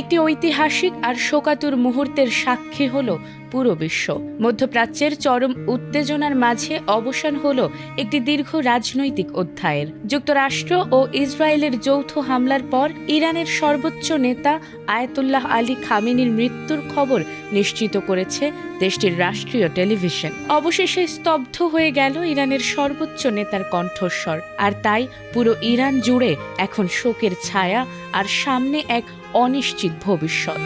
একটি ঐতিহাসিক আর শোকাতুর মুহূর্তের সাক্ষী হলো পুরো বিশ্ব। মধ্যপ্রাচ্যের চরম উত্তেজনার মাঝে অবসান হলো একটি দীর্ঘ রাজনৈতিক অধ্যায়ের। যুক্তরাষ্ট্র ও ইসরায়েলের যৌথ হামলার পর ইরানের সর্বোচ্চ নেতা আয়াতুল্লাহ আলী খামেনির মৃত্যুর খবর নিশ্চিত করেছে দেশটির রাষ্ট্রীয় টেলিভিশন। অবশেষে স্তব্ধ হয়ে গেল ইরানের সর্বোচ্চ নেতার কণ্ঠস্বর, আর তাই পুরো ইরান জুড়ে এখন শোকের ছায়া আর সামনে এক অনিশ্চিত ভবিষ্যৎ।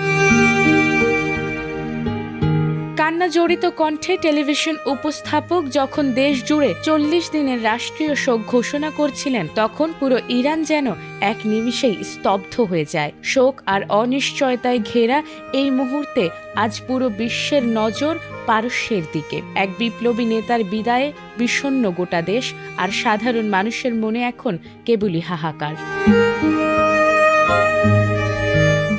কান্না জড়িত কণ্ঠে টেলিভিশন উপস্থাপক যখন দেশ জুড়ে 40 দিনের রাষ্ট্রীয় শোক ঘোষণা করছিলেন, তখন পুরো ইরান যেন এক নিমিষেই স্তব্ধ হয়ে যায়। শোক আর অনিশ্চয়তায় ঘেরা এই মুহূর্তে আজ পুরো বিশ্বের নজর পারস্যের দিকে। এক বিপ্লবী নেতার বিদায়ে বিষণ্ণ গোটা দেশ, আর সাধারণ মানুষের মনে এখন কেবলই হাহাকার।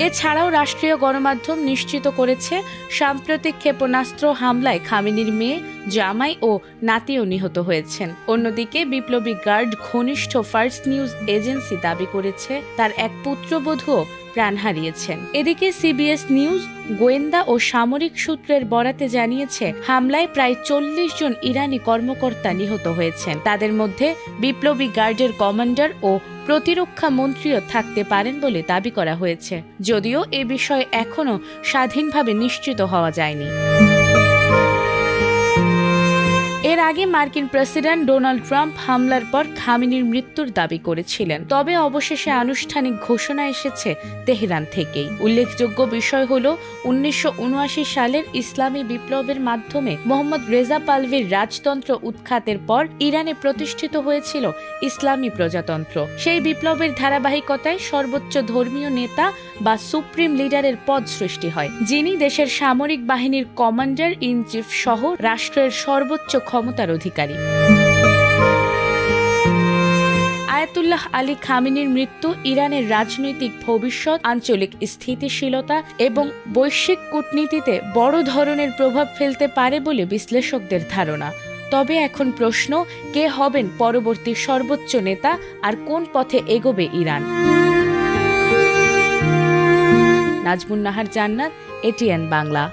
এছাড়াও রাষ্ট্রীয় গণমাধ্যম নিশ্চিত করেছে সাম্প্রতিক ক্ষেপণাস্ত্র হামলায় খামেনির মেয়ে, জামাই ও নাতিও নিহত হয়েছেন। অন্যদিকে বিপ্লবী গার্ড ঘনিষ্ঠ ফার্স্ট নিউজ এজেন্সি দাবি করেছে তার এক পুত্রবধূও প্রাণ হারিয়েছেন। এদিকে সিবিএস নিউজ গোয়েন্দা ও সামরিক সূত্রের বরাতে জানিয়েছে হামলায় প্রায় 40 জন ইরানি কর্মকর্তা নিহত হয়েছেন। তাদের মধ্যে বিপ্লবী গার্ডের কমান্ডার ও প্রতিরক্ষা মন্ত্রীও থাকতে পারেন বলে দাবি করা হয়েছে, যদিও এ বিষয়ে এখনও স্বাধীনভাবে নিশ্চিত হওয়া যায়নি। এর আগে মার্কিন প্রেসিডেন্ট ডোনাল্ড ট্রাম্প হামলার পর খামেনির মৃত্যুর দাবি করেছিলেন, তবে অবশেষে আনুষ্ঠানিক ঘোষণা এসেছে তেহরান থেকেই। উল্লেখযোগ্য বিষয় হল 1979 সালের ইসলামী বিপ্লবের মাধ্যমে মোহাম্মদ রেজা পাহলভির রাজতন্ত্র উৎখাতের পর ইরানে প্রতিষ্ঠিত হয়েছিল ইসলামী প্রজাতন্ত্র। সেই বিপ্লবের ধারাবাহিকতায় সর্বোচ্চ ধর্মীয় নেতা বা সুপ্রিম লিডারের পদ সৃষ্টি হয়, যিনি দেশের সামরিক বাহিনীর কমান্ডার ইন চিফ সহ রাষ্ট্রের সর্বোচ্চ ক্ষমতার অধিকারী। আয়াতুল্লাহ আলী খামেনির মৃত্যু ইরানের রাজনৈতিক ভবিষ্যৎ, আঞ্চলিক স্থিতিশীলতা এবং বৈশ্বিক কূটনীতিতে বড় ধরনের প্রভাব ফেলতে পারে বলে বিশ্লেষকদের ধারণা। তবে এখন প্রশ্ন, কে হবেন পরবর্তী সর্বোচ্চ নেতা আর কোন পথে এগোবে ইরান? নাজমুন নাহার জান্নাত, এটিএন বাংলা।